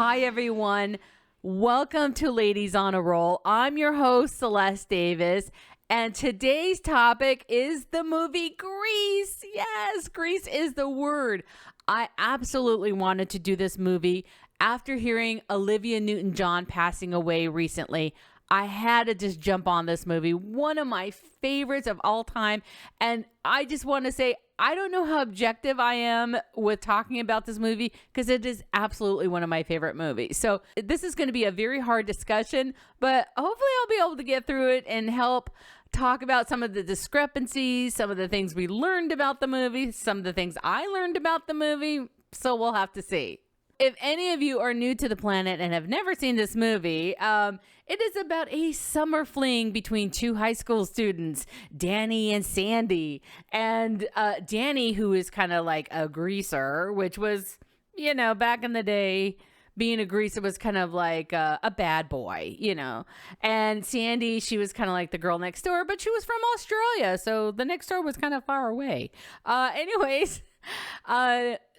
Hi, everyone. Welcome to Ladies on a Roll. I'm your host, Celeste Davis, and today's topic is the movie Grease. Yes, Grease is the word. I absolutely wanted to do this movie after hearing Olivia Newton-John passing away recently. I had to just jump on this movie, one of my favorites of all time, and I just want to say, I don't know how objective I am with talking about this movie because it is absolutely one of my favorite movies. So this is going to be a very hard discussion, but hopefully I'll be able to get through it and help talk about some of the discrepancies, some of the things we learned about the movie, some of the things I learned about the movie. So we'll have to see. If any of you are new to the planet and have never seen this movie, it is about a summer fling between two high school students, Danny and Sandy. And Danny, who is kind of like a greaser, which was, you know, back in the day, being a greaser was kind of like a bad boy, you know. And Sandy, she was kind of like the girl next door, but she was from Australia, so the next door was kind of far away.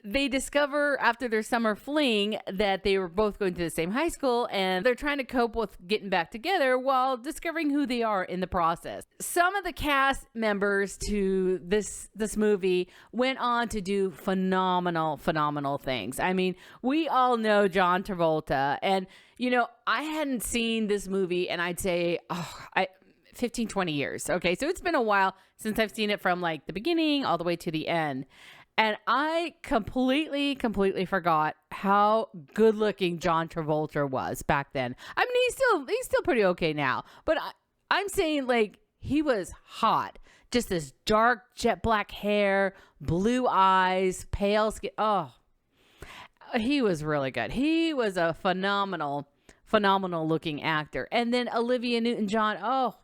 They discover after their summer fling that they were both going to the same high school, and they're trying to cope with getting back together while discovering who they are in the process. Some of the cast members to this movie went on to do phenomenal things. I mean, we all know John Travolta, and you know, I hadn't seen this movie, and I'd say, 15, 20 years. Okay, so it's been a while since I've seen it from like the beginning all the way to the end. And I completely forgot how good looking John Travolta was back then. I mean, he's still pretty okay now, but I'm saying like he was hot. Just this dark jet black hair, blue eyes, pale skin. Oh, he was really good. He was a phenomenal looking actor. And then Olivia Newton-John. Oh,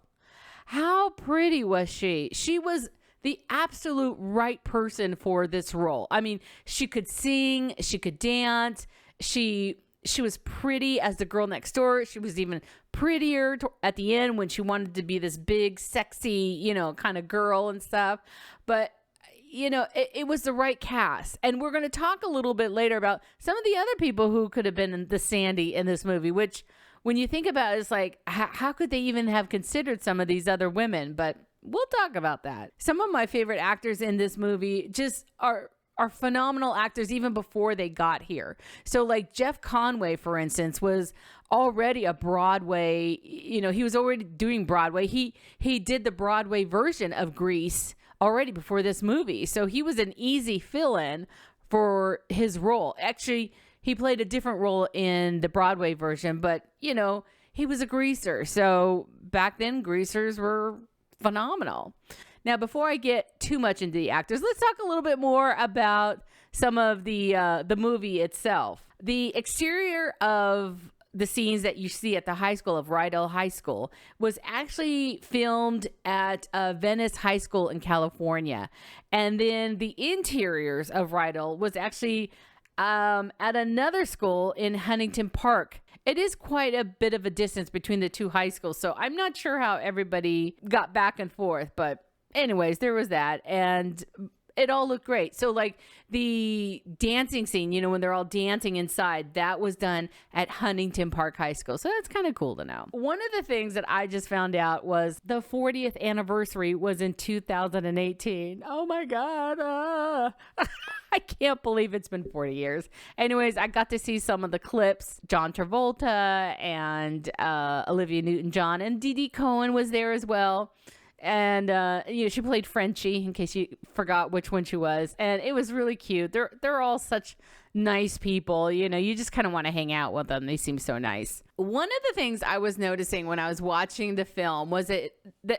how pretty was she? She was the absolute right person for this role. I mean, she could sing, she could dance, she was pretty as the girl next door. She was even prettier at the end when she wanted to be this big, sexy, you know, kind of girl and stuff. But, you know, it was the right cast. And we're going to talk a little bit later about some of the other people who could have been the Sandy in this movie, which when you think about it, it's like, how could they even have considered some of these other women? But we'll talk about that. Some of my favorite actors in this movie just are phenomenal actors even before they got here. So like Jeff Conway, for instance, was already a Broadway, you know, he was already doing Broadway. He did the Broadway version of Grease already before this movie. So he was an easy fill-in for his role. Actually, he played a different role in the Broadway version, but you know, he was a greaser. So back then greasers were phenomenal. Now, before I get too much into the actors, let's talk a little bit more about some of the movie itself. The exterior of the scenes that you see at the high school of Rydell High School was actually filmed at Venice High School in California. And then the interiors of Rydell was actually at another school in Huntington Park. It is quite a bit of a distance between the two high schools, so I'm not sure how everybody got back and forth, but anyways, there was that, and it all looked great. So like the dancing scene, you know, when they're all dancing inside, that was done at Huntington Park High School. So that's kind of cool to know. One of the things that I just found out was the 40th anniversary was in 2018. Oh my God. I can't believe it's been 40 years. Anyways, I got to see some of the clips. John Travolta and Olivia Newton-John, and Didi Cohen was there as well. And you know, she played Frenchie, in case you forgot which one she was, and it was really cute. They're all such nice people, you know. You just kind of want to hang out with them. They seem so nice. One of the things I was noticing when I was watching the film was that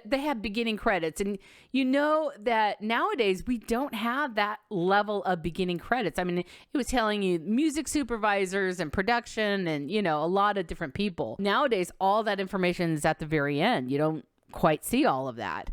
they have beginning credits, and you know that nowadays we don't have that level of beginning credits. I mean, it was telling you music supervisors and production, and you know, a lot of different people. Nowadays, all that information is at the very end. You don't quite see all of that.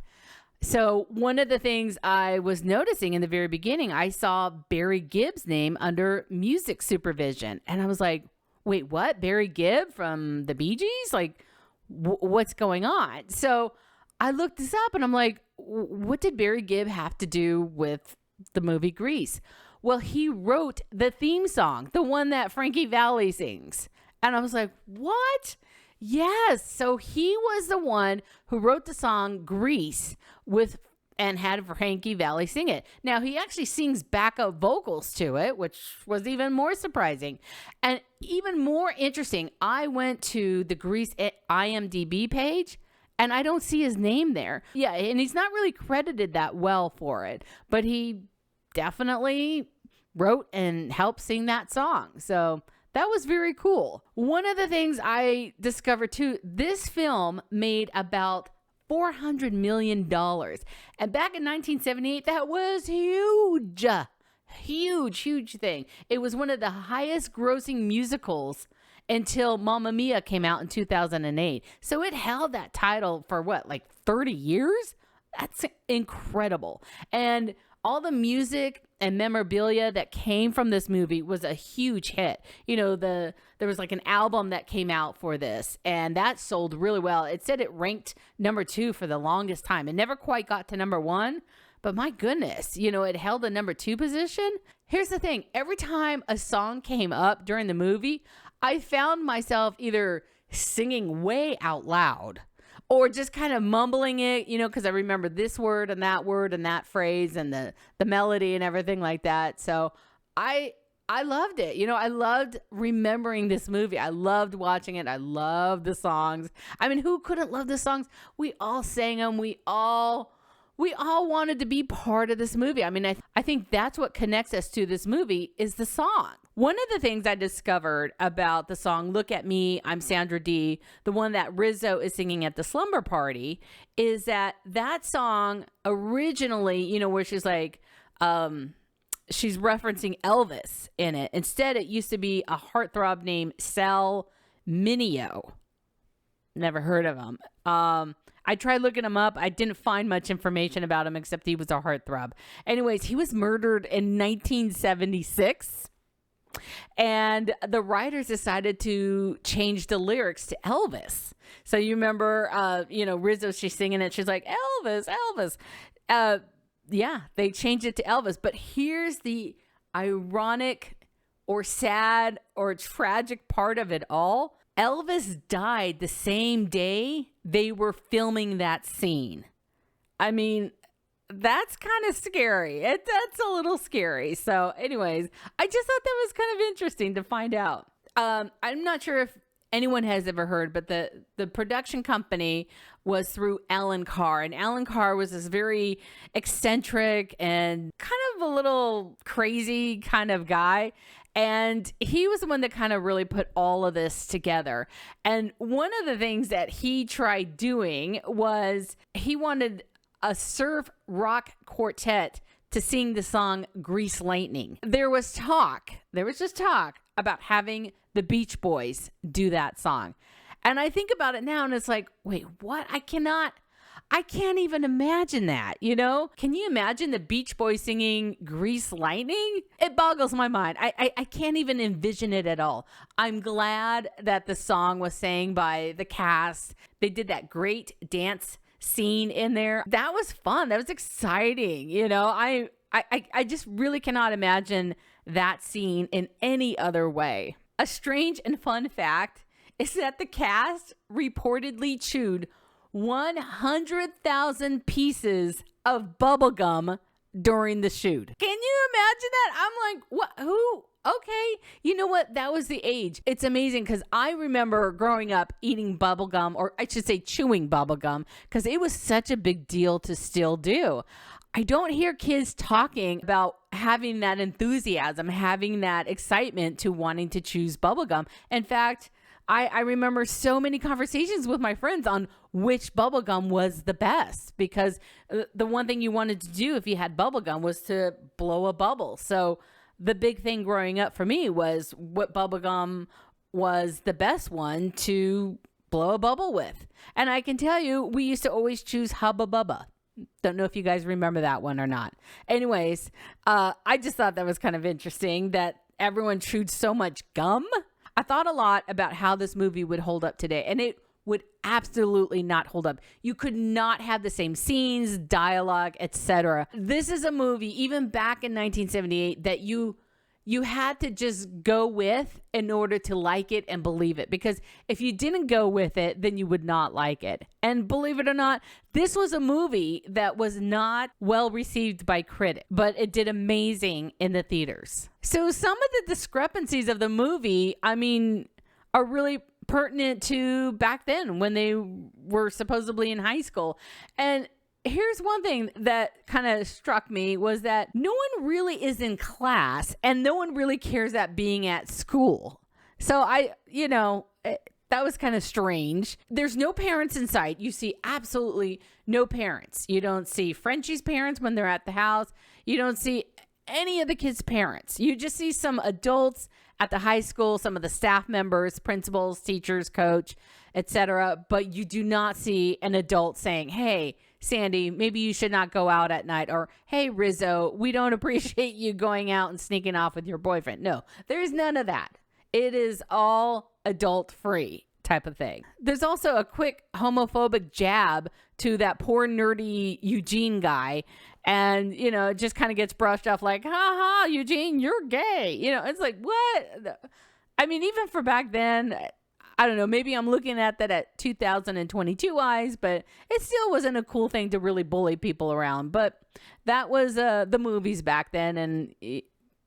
So one of the things I was noticing in the very beginning, I saw Barry Gibb's name under music supervision. And I was like, wait, what? Barry Gibb from the Bee Gees? Like, what's going on? So I looked this up and I'm like, what did Barry Gibb have to do with the movie Grease? Well, he wrote the theme song, the one that Frankie Valli sings. And I was like, what? Yes. So he was the one who wrote the song Grease and had Frankie Valli sing it. Now, he actually sings backup vocals to it, which was even more surprising. And even more interesting, I went to the Grease IMDb page, and I don't see his name there. Yeah, and he's not really credited that well for it, but he definitely wrote and helped sing that song. So that was very cool. One of the things I discovered too, this film made about $400 million. And back in 1978, that was huge. Huge thing. It was one of the highest grossing musicals until Mamma Mia came out in 2008. So it held that title for what, like 30 years? That's incredible. And all the music and memorabilia that came from this movie was a huge hit. You know, there was like an album that came out for this, and that sold really well. It said it ranked number 2 for the longest time. It never quite got to number 1, but my goodness, you know, it held the number 2 position. Here's the thing. Every time a song came up during the movie, I found myself either singing way out loud or just kind of mumbling it, you know, because I remember this word and that phrase and the melody and everything like that. So I loved it. You know, I loved remembering this movie. I loved watching it. I loved the songs. I mean, who couldn't love the songs? We all sang them. We all wanted to be part of this movie. I mean, I think that's what connects us to this movie is the song. One of the things I discovered about the song Look at Me, I'm Sandra Dee, the one that Rizzo is singing at the slumber party, is that song originally, you know, where she's like, she's referencing Elvis in it. Instead, it used to be a heartthrob named Sal Mineo. Never heard of him. I tried looking him up. I didn't find much information about him except he was a heartthrob. Anyways, he was murdered in 1976. And the writers decided to change the lyrics to Elvis. So you remember, you know, Rizzo, she's singing it. She's like, Elvis. Yeah, they changed it to Elvis. But here's the ironic or sad or tragic part of it all. Elvis died the same day they were filming that scene. I mean, that's kind of scary. That's a little scary. So anyways, I just thought that was kind of interesting to find out. I'm not sure if anyone has ever heard, but the production company was through Alan Carr. And Alan Carr was this very eccentric and kind of a little crazy kind of guy. And he was the one that kind of really put all of this together. And one of the things that he tried doing was he wanted a surf rock quartet to sing the song Grease Lightning. There was just talk about having the Beach Boys do that song. And I think about it now and it's like, wait, what? I can't even imagine that, you know? Can you imagine the Beach Boys singing Grease Lightning? It boggles my mind. I can't even envision it at all. I'm glad that the song was sang by the cast. They did that great dance scene in there. That was fun. That was exciting. You know, I just really cannot imagine that scene in any other way. A strange and fun fact is that the cast reportedly chewed 100,000 pieces of bubblegum during the shoot. Can you imagine that? I'm like, what? Who? Okay. You know what? That was the age. It's amazing because I remember growing up eating bubblegum, or I should say chewing bubblegum, because it was such a big deal to still do. I don't hear kids talking about having that enthusiasm, having that excitement to wanting to choose bubblegum. In fact, I remember so many conversations with my friends on which bubblegum was the best, because the one thing you wanted to do if you had bubblegum was to blow a bubble. So the big thing growing up for me was what bubblegum was the best one to blow a bubble with. And I can tell you, we used to always choose Hubba Bubba. Don't know if you guys remember that one or not. Anyways, I just thought that was kind of interesting that everyone chewed so much gum. I thought a lot about how this movie would hold up today, and it would absolutely not hold up. You could not have the same scenes, dialogue, etc. This is a movie, even back in 1978, that you had to just go with in order to like it and believe it. Because if you didn't go with it, then you would not like it. And believe it or not, this was a movie that was not well received by critics, but it did amazing in the theaters. So some of the discrepancies of the movie, I mean, are really pertinent to back then when they were supposedly in high school. And here's one thing that kind of struck me was that no one really is in class and no one really cares at being at school. So that was kind of strange. There's no parents in sight. You see absolutely no parents. You don't see Frenchie's parents when they're at the house. You don't see any of the kids' parents. You just see some adults at the high school, some of the staff members, principals, teachers, coach, etc. But you do not see an adult saying, hey, Sandy, maybe you should not go out at night. Or, hey, Rizzo, we don't appreciate you going out and sneaking off with your boyfriend. No, there's none of that. It is all adult free type of thing. There's also a quick homophobic jab to that poor nerdy Eugene guy. And, it just kind of gets brushed off like, ha ha, Eugene, you're gay. It's like, what? I mean, even for back then, I don't know, maybe I'm looking at that at 2022 eyes, but it still wasn't a cool thing to really bully people around. But that was the movies back then. And,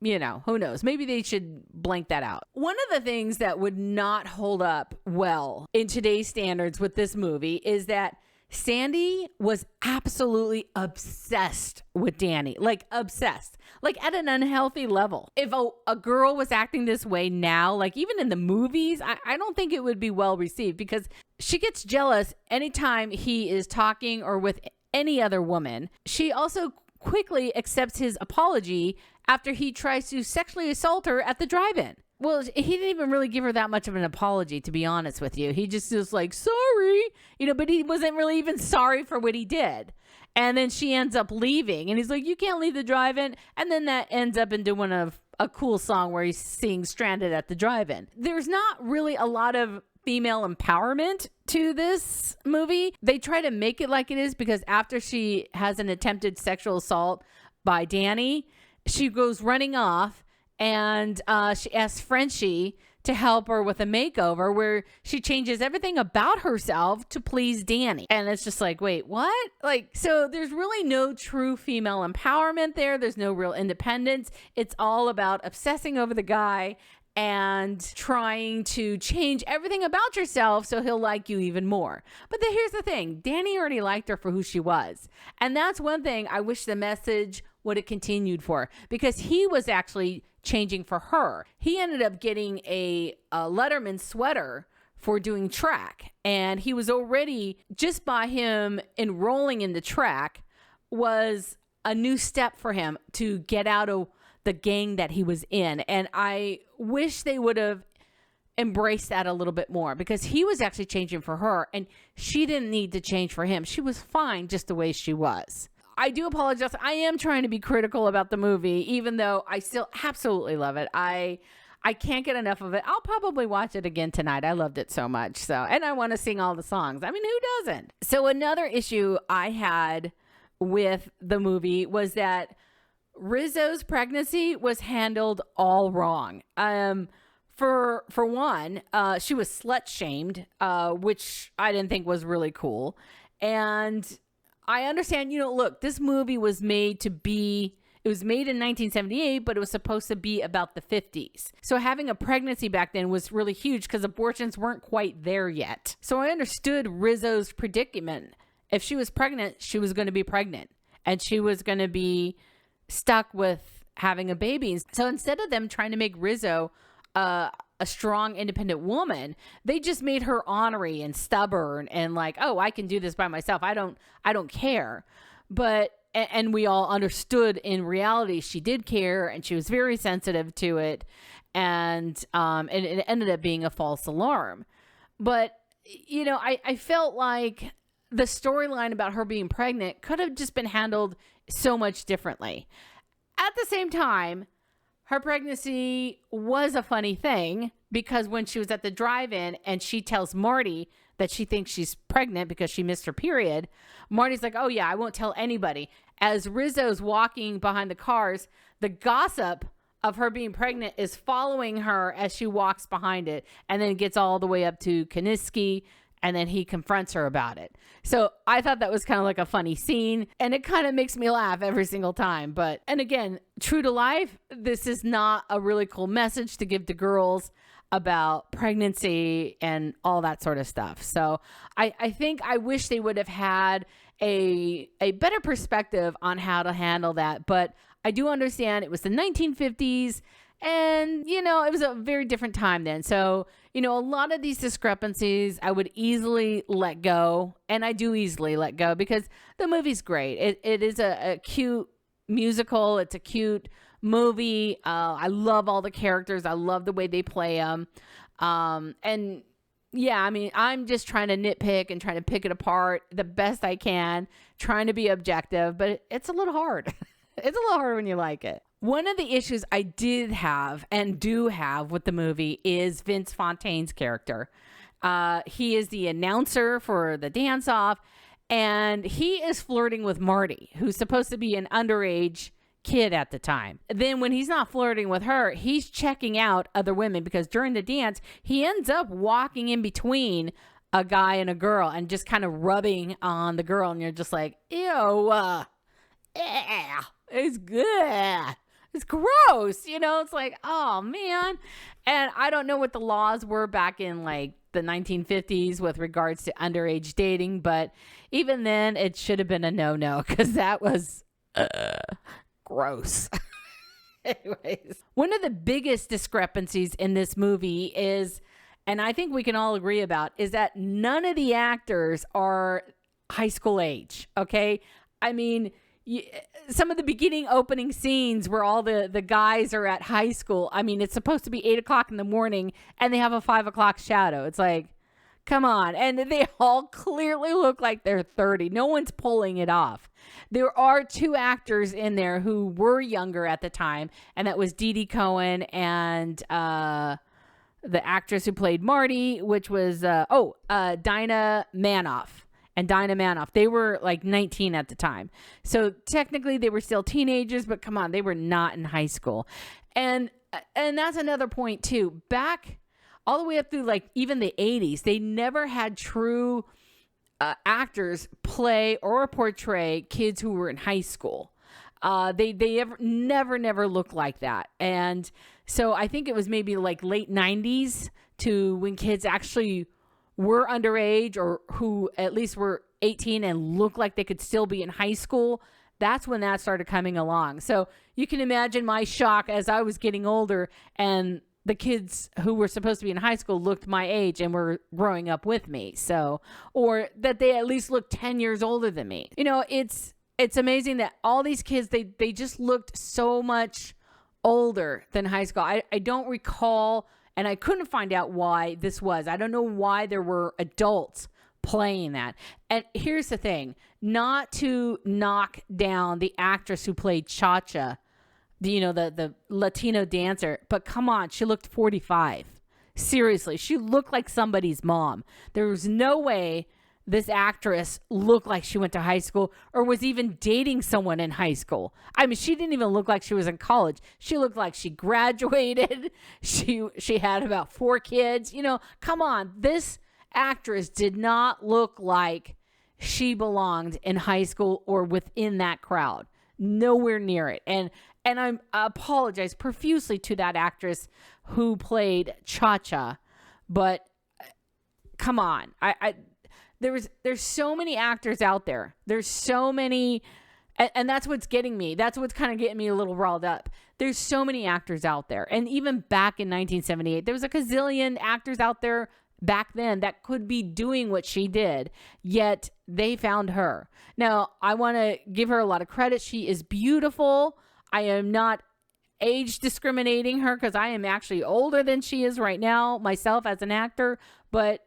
who knows? Maybe they should blank that out. One of the things that would not hold up well in today's standards with this movie is that Sandy was absolutely obsessed with Danny, like obsessed, like at an unhealthy level. If a girl was acting this way now, like even in the movies, I don't think it would be well received because she gets jealous anytime he is talking or with any other woman. She also quickly accepts his apology after he tries to sexually assault her at the drive-in. Well, he didn't even really give her that much of an apology, to be honest with you. He just was like, sorry, but he wasn't really even sorry for what he did. And then she ends up leaving and he's like, you can't leave the drive-in. And then that ends up into one of a cool song where he's singing Stranded at the Drive-In. There's not really a lot of female empowerment to this movie. They try to make it like it is because after she has an attempted sexual assault by Danny, she goes running off. And she asks Frenchie to help her with a makeover where she changes everything about herself to please Danny. And it's just like, wait, what? So there's really no true female empowerment there. There's no real independence. It's all about obsessing over the guy and trying to change everything about yourself so he'll like you even more. But here's the thing. Danny already liked her for who she was. And that's one thing I wish the message would have continued for, because he was actually changing for her. He ended up getting a Letterman sweater for doing track. And he was already, just by him enrolling in the track, was a new step for him to get out of the gang that he was in. And I wish they would have embraced that a little bit more, because he was actually changing for her and she didn't need to change for him. She was fine just the way she was. I do apologize. I am trying to be critical about the movie, even though I still absolutely love it. I can't get enough of it. I'll probably watch it again tonight. I loved it so much. And I want to sing all the songs. I mean, who doesn't? So another issue I had with the movie was that Rizzo's pregnancy was handled all wrong. For one, she was slut shamed, which I didn't think was really cool. And I understand, look, this movie was made in 1978, but it was supposed to be about the 50s. So having a pregnancy back then was really huge because abortions weren't quite there yet. So I understood Rizzo's predicament. If she was pregnant, she was going to be pregnant and she was going to be stuck with having a baby. So instead of them trying to make Rizzo a strong, independent woman, they just made her ornery and stubborn and like, oh, I can do this by myself. I don't care. But, and we all understood in reality, she did care and she was very sensitive to it. And it ended up being a false alarm. But, I felt like the storyline about her being pregnant could have just been handled so much differently. At the same time, her pregnancy was a funny thing because when she was at the drive-in and she tells Marty that she thinks she's pregnant because she missed her period, Marty's like, oh yeah, I won't tell anybody. As Rizzo's walking behind the cars, the gossip of her being pregnant is following her as she walks behind it, and then gets all the way up to Kaniski, and then he confronts her about it. So I thought that was kind of like a funny scene, and it kind of makes me laugh every single time. But, and again, true to life, this is not a really cool message to give to girls about pregnancy and all that sort of stuff. So I think I wish they would have had a better perspective on how to handle that. But I do understand it was the 1950s, and, you know, it was a very different time then. So, you know, a lot of these discrepancies I would easily let go, and I do easily let go because the movie's great. It is a cute musical. It's a cute movie. I love all the characters. I love the way they play them. And yeah, I mean, I'm just trying to nitpick and trying to pick it apart the best I can, trying to be objective, but it's a little hard. It's a little hard when you like it. One of the issues I did have and do have with the movie is Vince Fontaine's character. He is the announcer for the dance-off, and he is flirting with Marty, who's supposed to be an underage kid at the time. Then when he's not flirting with her, he's checking out other women because during the dance, he ends up walking in between a guy and a girl and just kind of rubbing on the girl, and you're just like, ew, yeah, it's good. It's gross. You know, it's like, oh man. And I don't know what the laws were back in like the 1950s with regards to underage dating, but even then it should have been a no-no because that was gross. Anyways, one of the biggest discrepancies in this movie is, and I think we can all agree about, is that none of the actors are high school age. Okay. I mean, some of the beginning opening scenes where all the guys are at high school. I mean, it's supposed to be 8:00 in the morning and they have a 5:00 shadow. It's like, come on. And they all clearly look like they're 30. No one's pulling it off. There are two actors in there who were younger at the time, and that was Didi Cohen and the actress who played Marty, which was Dinah Manoff. And Dinah Manoff, they were like 19 at the time. So technically they were still teenagers, but come on, they were not in high school. And that's another point too. Back all the way up through like even the 80s, they never had true actors play or portray kids who were in high school. They never looked like that. And so I think it was maybe like late 90s to when kids actually were underage or who at least were 18 and looked like they could still be in high school. That's when that started coming along. So you can imagine my shock as I was getting older and the kids who were supposed to be in high school looked my age and were growing up with me. So, or that they at least looked 10 years older than me. You know, it's amazing that all these kids, they just looked so much older than high school. I don't recall, and I couldn't find out why this was. I don't know why there were adults playing that. And here's the thing, not to knock down the actress who played Cha-Cha, the Latino dancer, but come on, she looked 45. Seriously, she looked like somebody's mom. There was no way this actress looked like she went to high school or was even dating someone in high school. I mean, she didn't even look like she was in college. She looked like she graduated. She had about 4 kids. You know, come on. This actress did not look like she belonged in high school or within that crowd. Nowhere near it. And I apologize profusely to that actress who played Cha-Cha, but come on. There's so many actors out there. There's so many, and that's what's getting me. That's what's kind of getting me a little riled up. There's so many actors out there. And even back in 1978, there was a gazillion actors out there back then that could be doing what she did, yet they found her. Now, I want to give her a lot of credit. She is beautiful. I am not age discriminating her because I am actually older than she is right now myself as an actor, but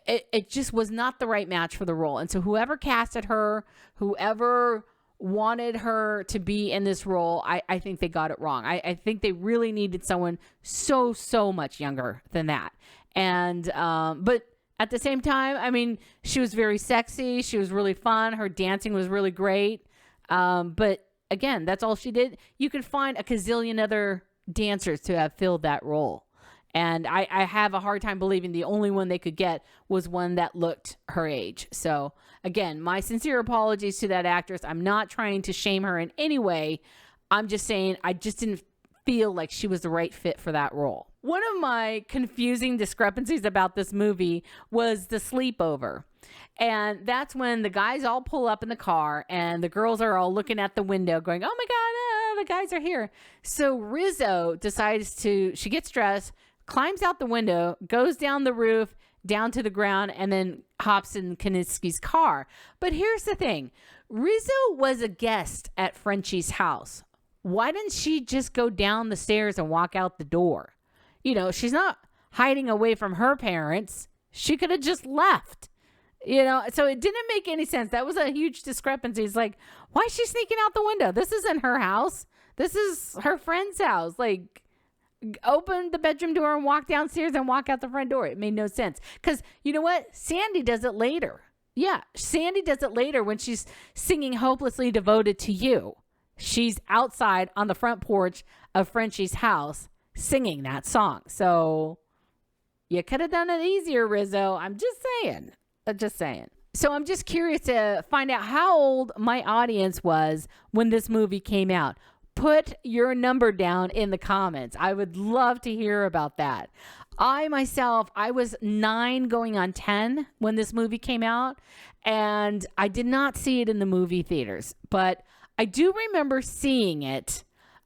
it just was not the right match for the role. And so whoever casted her, whoever wanted her to be in this role, I think they got it wrong. I think they really needed someone so much younger than that. And, but at the same time, I mean, she was very sexy. She was really fun. Her dancing was really great. But again, that's all she did. You could find a gazillion other dancers to have filled that role. And I have a hard time believing the only one they could get was one that looked her age. So again, my sincere apologies to that actress. I'm not trying to shame her in any way. I'm just saying I just didn't feel like she was the right fit for that role. One of my confusing discrepancies about this movie was the sleepover. And that's when the guys all pull up in the car and the girls are all looking at the window going, oh my God, the guys are here. So Rizzo decides she gets dressed, climbs out the window, goes down the roof, down to the ground, and then hops in Kinitsky's car. But here's the thing. Rizzo was a guest at Frenchie's house. Why didn't she just go down the stairs and walk out the door? You know, she's not hiding away from her parents. She could have just left. You know, so it didn't make any sense. That was a huge discrepancy. It's like, why is she sneaking out the window? This isn't her house. This is her friend's house. Like, open the bedroom door and walk downstairs and walk out the front door. It made no sense. Because you know what? Sandy does it later. Yeah, Sandy does it later when she's singing Hopelessly Devoted to You. She's outside on the front porch of Frenchie's house singing that song. So you could have done it easier, Rizzo. I'm just saying. So I'm just curious to find out how old my audience was when this movie came out. Put your number down in the comments. I would love to hear about that. I was 9 going on 10 when this movie came out, and I did not see it in the movie theaters, but I do remember seeing it.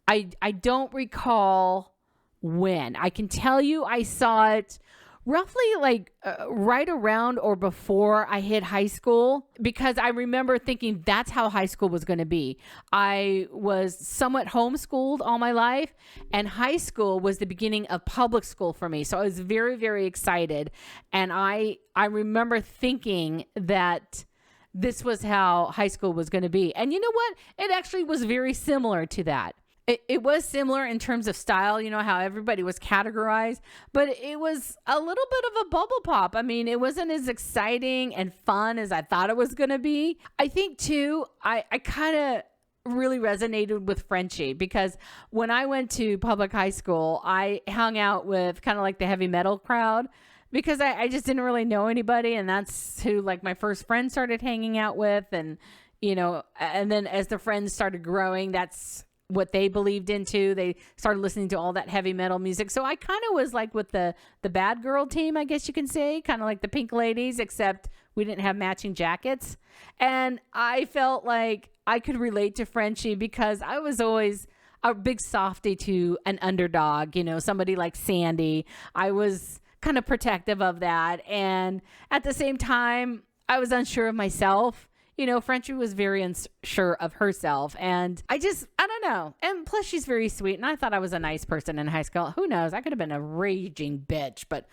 I don't recall when. I can tell you I saw it roughly like right around or before I hit high school, because I remember thinking that's how high school was going to be. I was somewhat homeschooled all my life, and high school was the beginning of public school for me. So I was very, very excited. And I remember thinking that this was how high school was going to be. And you know what? It actually was very similar to that. It was similar in terms of style, you know, how everybody was categorized, but it was a little bit of a bubble pop. I mean, it wasn't as exciting and fun as I thought it was going to be. I think, too, I kind of really resonated with Frenchie, because when I went to public high school, I hung out with kind of like the heavy metal crowd, because I just didn't really know anybody. And that's who like my first friend started hanging out with. And, you know, and then as the friends started growing, that's what they believed into. They started listening to all that heavy metal music. So I kind of was like with the bad girl team, I guess you can say, kind of like the Pink Ladies, except we didn't have matching jackets. And I felt like I could relate to Frenchie because I was always a big softie to an underdog, you know, somebody like Sandy. I was kind of protective of that. And at the same time, I was unsure of myself. You know, Frenchie was very unsure of herself, and I don't know. And plus, she's very sweet, and I thought I was a nice person in high school. Who knows? I could have been a raging bitch, but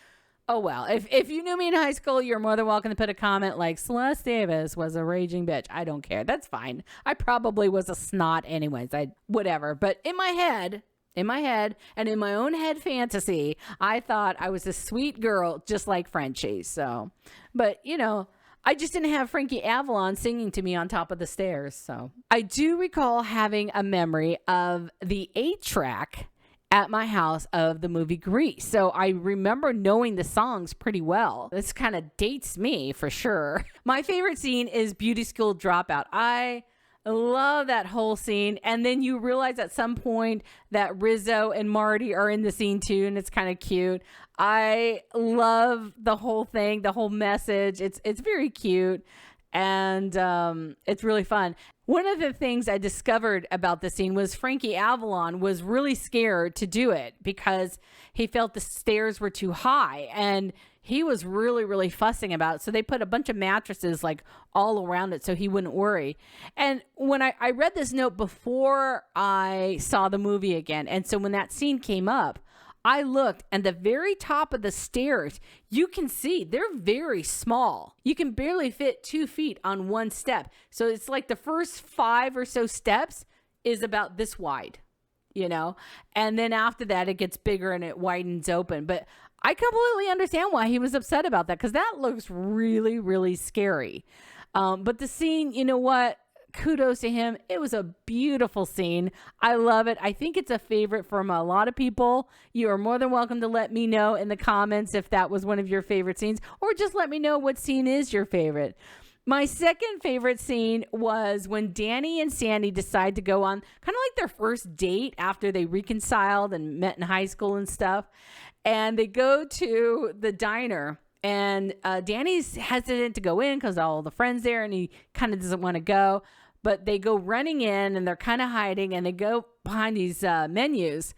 oh well. If you knew me in high school, you're more than welcome to put a comment like, Celeste Davis was a raging bitch. I don't care. That's fine. I probably was a snot anyways. Whatever. But in my head, and in my own head fantasy, I thought I was a sweet girl just like Frenchie. So, but, you know, I just didn't have Frankie Avalon singing to me on top of the stairs. So I do recall having a memory of the 8-track at my house of the movie Grease. So I remember knowing the songs pretty well. This kind of dates me for sure. My favorite scene is Beauty School Dropout. I love that whole scene. And then you realize at some point that Rizzo and Marty are in the scene too, and it's kind of cute. I love the whole thing, the whole message. It's very cute, and it's really fun. One of the things I discovered about the scene was Frankie Avalon was really scared to do it because he felt the stairs were too high, and he was really, really fussing about it. So they put a bunch of mattresses like all around it so he wouldn't worry. And when I read this note before I saw the movie again, and so when that scene came up, I looked, and the very top of the stairs, you can see they're very small. You can barely fit 2 feet on one step. So it's like the first 5 or so steps is about this wide, and then after that, it gets bigger and it widens open. But I completely understand why he was upset about that, because that looks really, really scary. But the scene, you know what? Kudos to him. It was a beautiful scene. I love it. I think it's a favorite from a lot of people. You are more than welcome to let me know in the comments if that was one of your favorite scenes, or just let me know what scene is your favorite. My second favorite scene was when Danny and Sandy decide to go on kind of like their first date after they reconciled and met in high school and stuff. And they go to the diner. And Danny's hesitant to go in because all the friends there, and he kind of doesn't want to go. But they go running in, and they're kind of hiding, and they go behind these menus.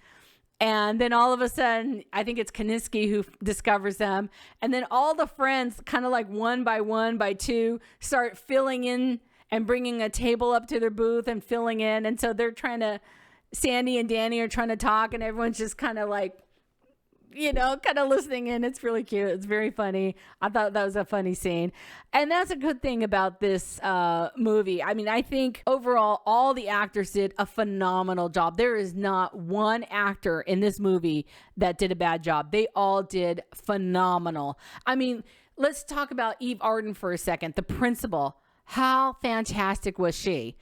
And then all of a sudden, I think it's Kaniski who discovers them. And then all the friends, kind of like one by two, start filling in and bringing a table up to their booth and filling in. And so Sandy and Danny are trying to talk, and everyone's just kind of like, kind of listening in. It's really cute. It's very funny. I thought that was a funny scene. And that's a good thing about this movie. I mean, I think overall, all the actors did a phenomenal job. There is not one actor in this movie that did a bad job. They all did phenomenal. I mean, let's talk about Eve Arden for a second, the principal. How fantastic was she?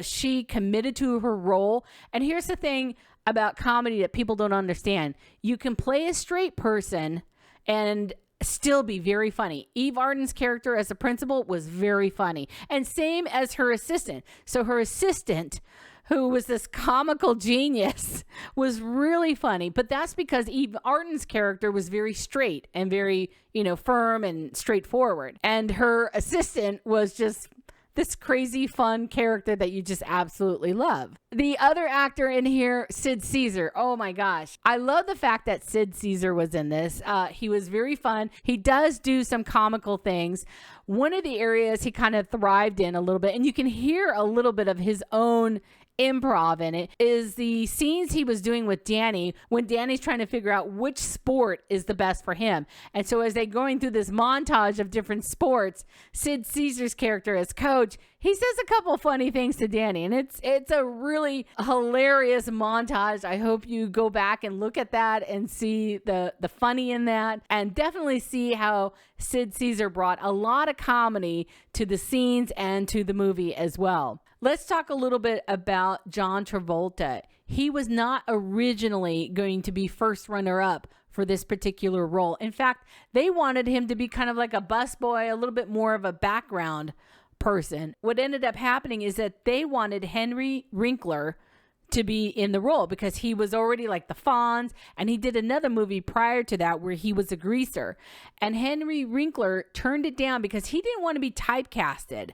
She committed to her role. And here's the thing about comedy that people don't understand. You can play a straight person and still be very funny. Eve Arden's character as a principal was very funny. And same as her assistant. So her assistant, who was this comical genius, was really funny. But that's because Eve Arden's character was very straight and very, firm and straightforward. And her assistant was just this crazy fun character that you just absolutely love. The other actor in here, Sid Caesar. Oh my gosh. I love the fact that Sid Caesar was in this. He was very fun. He does do some comical things. One of the areas he kind of thrived in a little bit, and you can hear a little bit of his own improv in it, is the scenes he was doing with Danny when Danny's trying to figure out which sport is the best for him. And so as they're going through this montage of different sports, Sid Caesar's character as coach, he says a couple funny things to Danny, and it's a really hilarious montage. I hope you go back and look at that and see the funny in that, and definitely see how Sid Caesar brought a lot of comedy to the scenes and to the movie as well. Let's talk a little bit about John Travolta. He was not originally going to be first runner-up for this particular role. In fact, they wanted him to be kind of like a busboy, a little bit more of a background person. What ended up happening is that they wanted Henry Winkler to be in the role because he was already like the Fonz, and he did another movie prior to that where he was a greaser. And Henry Winkler turned it down because he didn't want to be typecasted.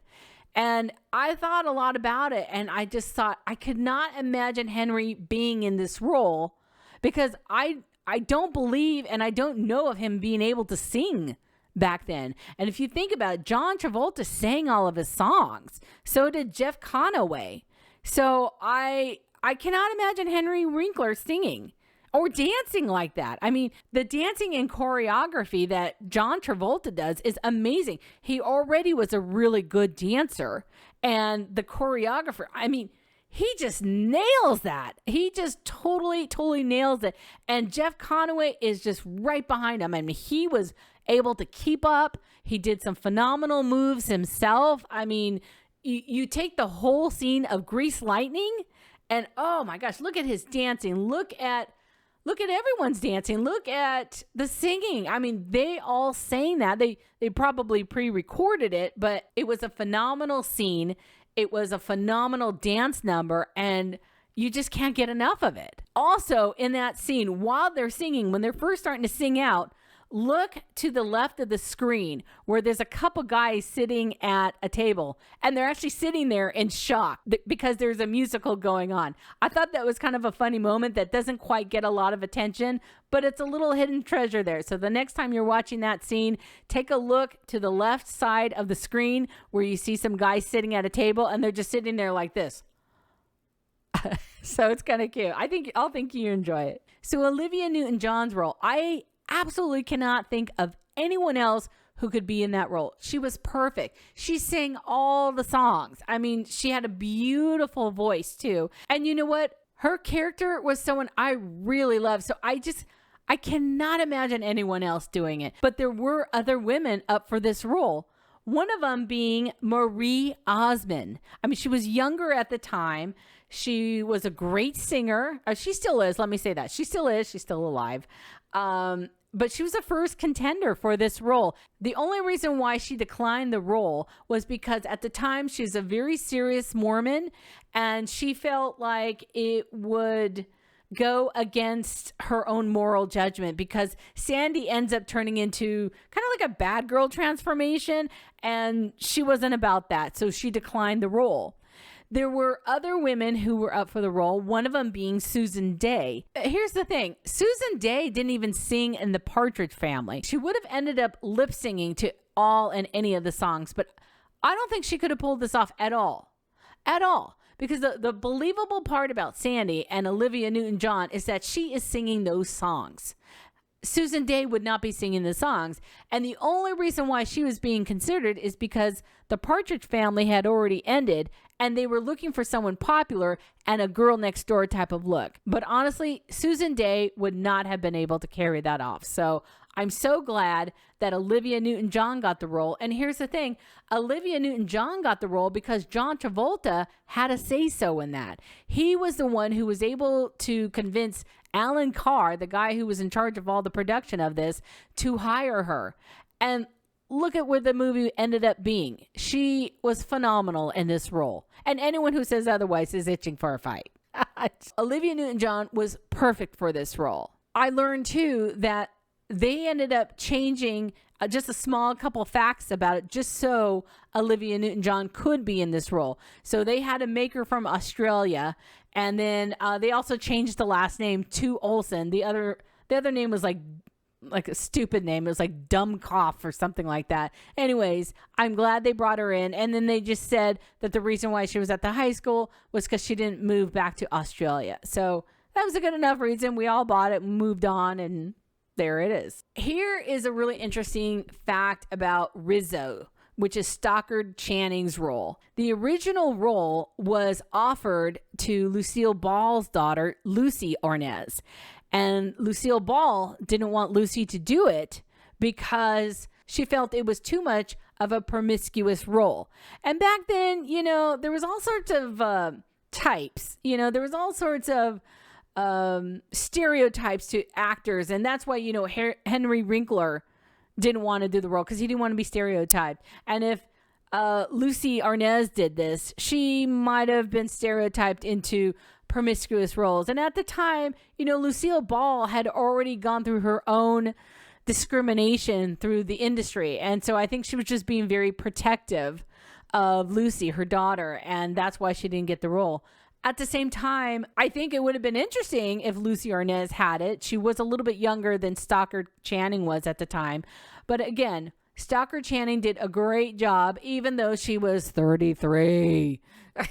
And I thought a lot about it, and I just thought I could not imagine Henry being in this role because I don't believe and I don't know of him being able to sing back then. And if you think about it, John Travolta sang all of his songs. So did Jeff Conaway. So I cannot imagine Henry Winkler singing or dancing like that. I mean, the dancing and choreography that John Travolta does is amazing. He already was a really good dancer, and the choreographer, I mean, he just nails that. He just totally nails it. And Jeff Conaway is just right behind him. I mean, he was able to keep up. He did some phenomenal moves himself. I mean, you take the whole scene of Grease Lightning, and oh my gosh, look at his dancing. Look at everyone's dancing. Look at the singing. I mean, they all sang that. They probably pre-recorded it, but it was a phenomenal scene. It was a phenomenal dance number, and you just can't get enough of it. Also, in that scene, while they're singing, when they're first starting to sing out, look to the left of the screen where there's a couple guys sitting at a table, and they're actually sitting there in shock because there's a musical going on. I thought that was kind of a funny moment that doesn't quite get a lot of attention, but it's a little hidden treasure there. So the next time you're watching that scene, take a look to the left side of the screen where you see some guys sitting at a table, and they're just sitting there like this. So it's kind of cute. I'll think you enjoy it. So Olivia Newton-John's role, I absolutely cannot think of anyone else who could be in that role. She was perfect. She sang all the songs. I mean, she had a beautiful voice too. And you know what? Her character was someone I really loved. So I cannot imagine anyone else doing it. But there were other women up for this role. One of them being Marie Osmond. I mean, she was younger at the time. She was a great singer. She still is. Let me say that. She still is. She's still alive. But she was the first contender for this role. The only reason why she declined the role was because at the time she's a very serious Mormon, and she felt like it would go against her own moral judgment, because Sandy ends up turning into kind of like a bad girl transformation, and she wasn't about that. So she declined the role. There were other women who were up for the role, one of them being Susan Day. Here's the thing. Susan Day didn't even sing in the Partridge Family. She would have ended up lip singing to all and any of the songs, but I don't think she could have pulled this off at all. At all. Because the believable part about Sandy and Olivia Newton-John is that she is singing those songs. Susan Day would not be singing the songs. And the only reason why she was being considered is because the Partridge Family had already ended and they were looking for someone popular and a girl next door type of look. But honestly, Susan Day would not have been able to carry that off. So I'm so glad that Olivia Newton-John got the role. And here's the thing. Olivia Newton-John got the role because John Travolta had a say-so in that. He was the one who was able to convince Alan Carr, the guy who was in charge of all the production of this, to hire her. And look at where the movie ended up being. She was phenomenal in this role. And anyone who says otherwise is itching for a fight. Olivia Newton-John was perfect for this role. I learned too that they ended up changing just a small couple facts about it just so Olivia Newton-John could be in this role. So they had to make her from Australia, and then they also changed the last name to Olsen. The other name was like a stupid name. It was like Dumb Cough or something like that. Anyways, I'm glad they brought her in, and then they just said that the reason why she was at the high school was because she didn't move back to Australia. So that was a good enough reason. We all bought it and moved on, and there it is. Here is a really interesting fact about Rizzo, which is Stockard Channing's role. The original role was offered to Lucille Ball's daughter, Lucy Arnaz. And Lucille Ball didn't want Lucy to do it because she felt it was too much of a promiscuous role. And back then, there was all sorts of types. There was all sorts of stereotypes to actors, and that's why Henry Winkler didn't want to do the role, because he didn't want to be stereotyped. And if Lucy Arnaz did this, she might have been stereotyped into promiscuous roles. And at the time, Lucille Ball had already gone through her own discrimination through the industry, and so I think she was just being very protective of Lucy, her daughter, and that's why she didn't get the role. At the same time, I think it would have been interesting if Lucy Arnaz had it. She was a little bit younger than Stockard Channing was at the time. But again, Stockard Channing did a great job, even though she was 33.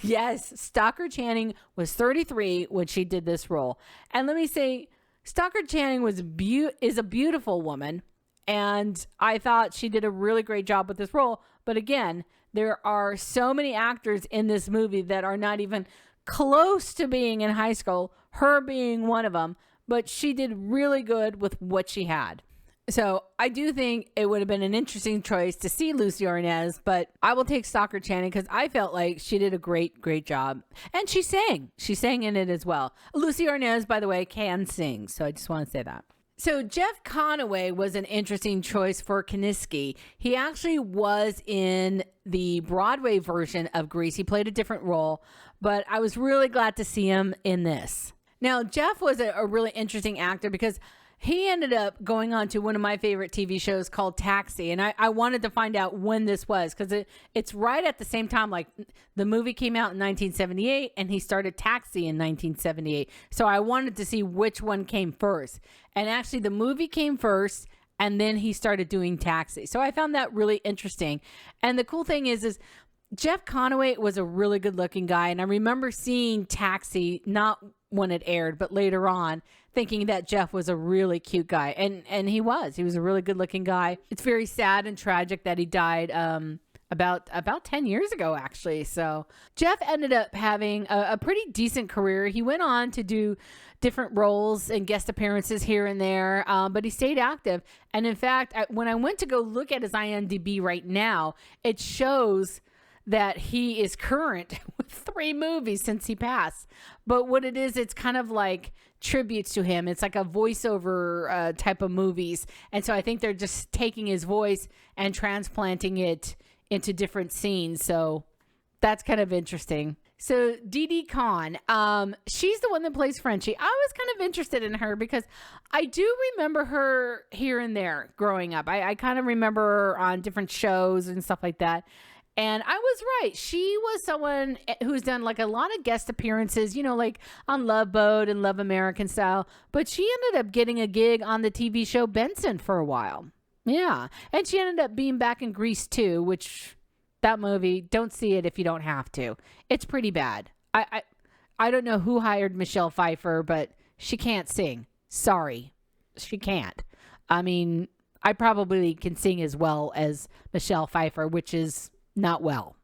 Yes, Stockard Channing was 33 when she did this role. And let me say, Stockard Channing is a beautiful woman. And I thought she did a really great job with this role. But again, there are so many actors in this movie that are not even close to being in high school, her being one of them, but she did really good with what she had. So I do think it would have been an interesting choice to see Lucy Arnaz, but I will take Stockard Channing because I felt like she did a great job. And she sang in it as well. Lucy Arnaz, by the way, can sing, so I just want to say that. So Jeff Conaway was an interesting choice for Kaniski. He actually was in the Broadway version of Grease. He played a different role, but I was really glad to see him in this. Now, Jeff was a really interesting actor because he ended up going on to one of my favorite TV shows called Taxi. And I wanted to find out when this was, because it's right at the same time. Like, the movie came out in 1978 and he started Taxi in 1978. So I wanted to see which one came first. And actually the movie came first and then he started doing Taxi. So I found that really interesting. And the cool thing is Jeff Conaway was a really good looking guy. And I remember seeing Taxi, not when it aired, but later on, thinking that Jeff was a really cute guy. And he was a really good looking guy. It's very sad and tragic that he died about 10 years ago, actually. So Jeff ended up having a pretty decent career. He went on to do different roles and guest appearances here and there, but he stayed active. And in fact, when I went to go look at his IMDb right now, it shows that he is current with 3 movies since he passed. But what it is, it's kind of like tributes to him. It's like a voiceover type of movies. And so I think they're just taking his voice and transplanting it into different scenes. So that's kind of interesting. So Didi Khan, she's the one that plays Frenchie. I was kind of interested in her because I do remember her here and there growing up. I kind of remember her on different shows and stuff like that. And I was right. She was someone who's done like a lot of guest appearances, like on Love Boat and Love American Style. But she ended up getting a gig on the TV show Benson for a while. Yeah. And she ended up being back in Grease too, which that movie, don't see it if you don't have to. It's pretty bad. I don't know who hired Michelle Pfeiffer, but she can't sing. Sorry. She can't. I mean, I probably can sing as well as Michelle Pfeiffer, which is not well.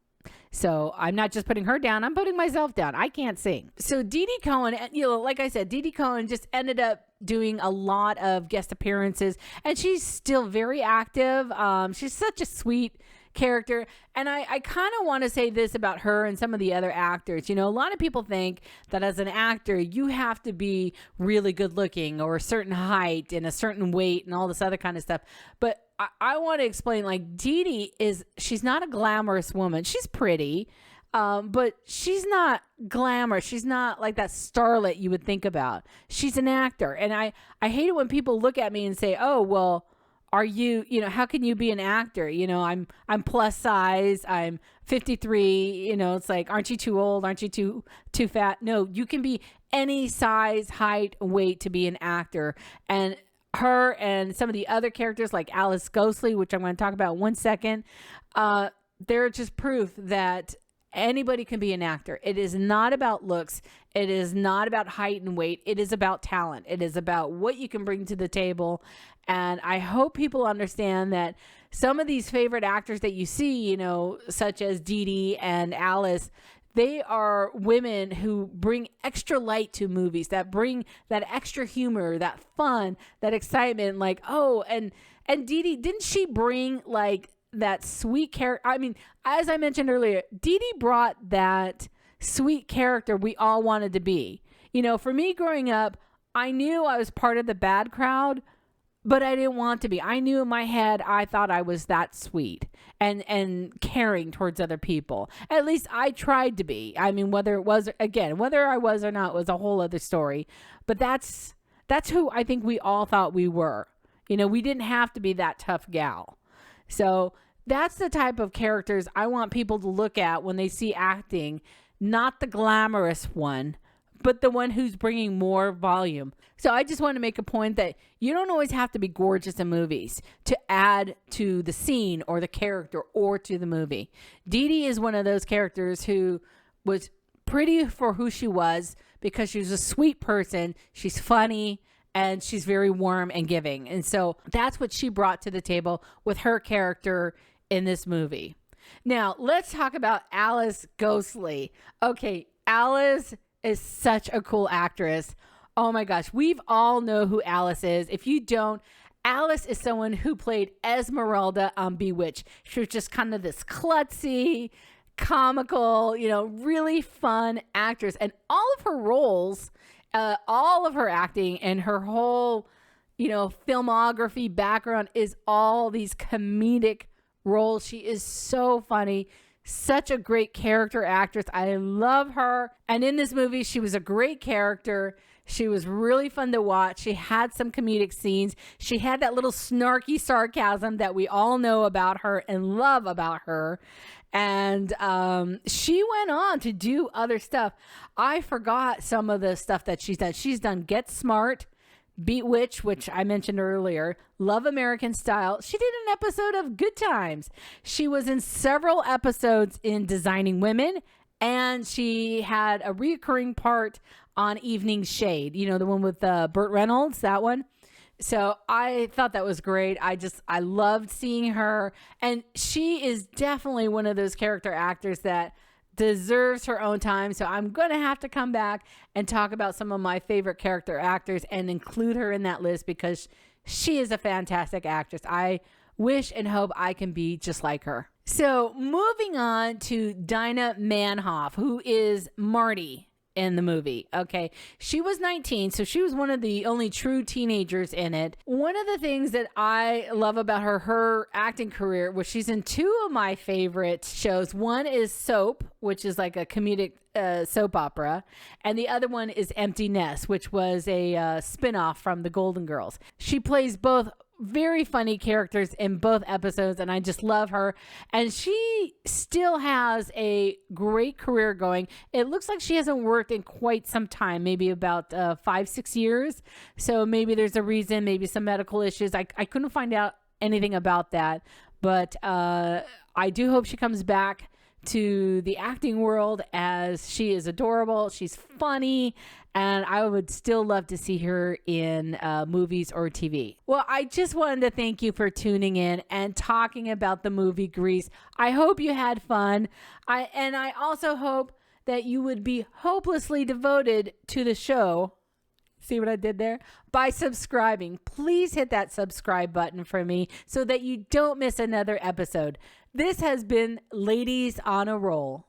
So I'm not just putting her down. I'm putting myself down. I can't sing. So Didi Cohen, like I said, Didi Cohen just ended up doing a lot of guest appearances, and she's still very active. She's such a sweet character. And I kind of want to say this about her and some of the other actors. A lot of people think that as an actor, you have to be really good looking or a certain height and a certain weight and all this other kind of stuff. But I want to explain, like, Didi she's not a glamorous woman. She's pretty, but she's not glamorous. She's not like that starlet you would think about. She's an actor. And I hate it when people look at me and say, oh, well, are you, how can you be an actor? I'm plus size. I'm 53. It's like, aren't you too old? Aren't you too fat? No, you can be any size, height, weight to be an actor. And her and some of the other characters like Alice Ghostly, which I'm going to talk about in 1 second, they're just proof that anybody can be an actor. It is not about looks. It is not about height and weight. It is about talent. It is about what you can bring to the table. And I hope people understand that some of these favorite actors that you see, such as Didi and Alice, they are women who bring extra light to movies, that bring that extra humor, that fun, that excitement. Like, oh, and Didi, didn't she bring like that sweet character? I mean, as I mentioned earlier, Didi brought that sweet character we all wanted to be. For me growing up, I knew I was part of the bad crowd, but I didn't want to be. I knew in my head, I thought I was that sweet and caring towards other people. At least I tried to be. I mean, whether I was or not was a whole other story. But that's who I think we all thought we were. We didn't have to be that tough gal. So that's the type of characters I want people to look at when they see acting, not the glamorous one, but the one who's bringing more volume. So I just want to make a point that you don't always have to be gorgeous in movies to add to the scene or the character or to the movie. Didi is one of those characters who was pretty for who she was because she's a sweet person. She's funny and she's very warm and giving. And so that's what she brought to the table with her character in this movie. Now, let's talk about Alice Ghostly. Okay, Alice is such a cool actress. Oh my gosh, we've all know who Alice is. If you don't, Alice is someone who played Esmeralda on Bewitched. She was just kind of this klutzy, comical, really fun actress. And all of her roles, all of her acting and her whole, filmography background is all these comedic roles. She is so funny. Such a great character actress. I love her. And in this movie, she was a great character. She was really fun to watch. She had some comedic scenes. She had that little snarky sarcasm that we all know about her and love about her. And she went on to do other stuff. I forgot some of the stuff that she's done. She's done Get Smart, Beat Witch, which I mentioned earlier, Love American Style. She did an episode of Good Times. She was in several episodes in Designing Women, and she had a recurring part on Evening Shade. You know, the one with Burt Reynolds, that one. So I thought that was great. I loved seeing her. And she is definitely one of those character actors that deserves her own time. So I'm going to have to come back and talk about some of my favorite character actors and include her in that list because she is a fantastic actress. I wish and hope I can be just like her. So moving on to Dinah Manhoff, who is Marty in the movie. Okay. She was 19, so she was one of the only true teenagers in it. One of the things that I love about her acting career was she's in two of my favorite shows. One is Soap, which is like a comedic soap opera, and the other one is Empty Nest, which was a spin-off from the Golden Girls. She plays both very funny characters in both episodes, and I just love her. And she still has a great career going. It looks like she hasn't worked in quite some time, maybe about 5-6 years. So maybe there's a reason, maybe some medical issues. I couldn't find out anything about that, but I do hope she comes back to the acting world, as she is adorable. She's funny, and I would still love to see her in movies or TV. Well, I just wanted to thank you for tuning in and talking about the movie Grease. I hope you had fun. I also hope that you would be hopelessly devoted to the show. See what I did there? By subscribing. Please hit that subscribe button for me so that you don't miss another episode. This has been Ladies on a Roll.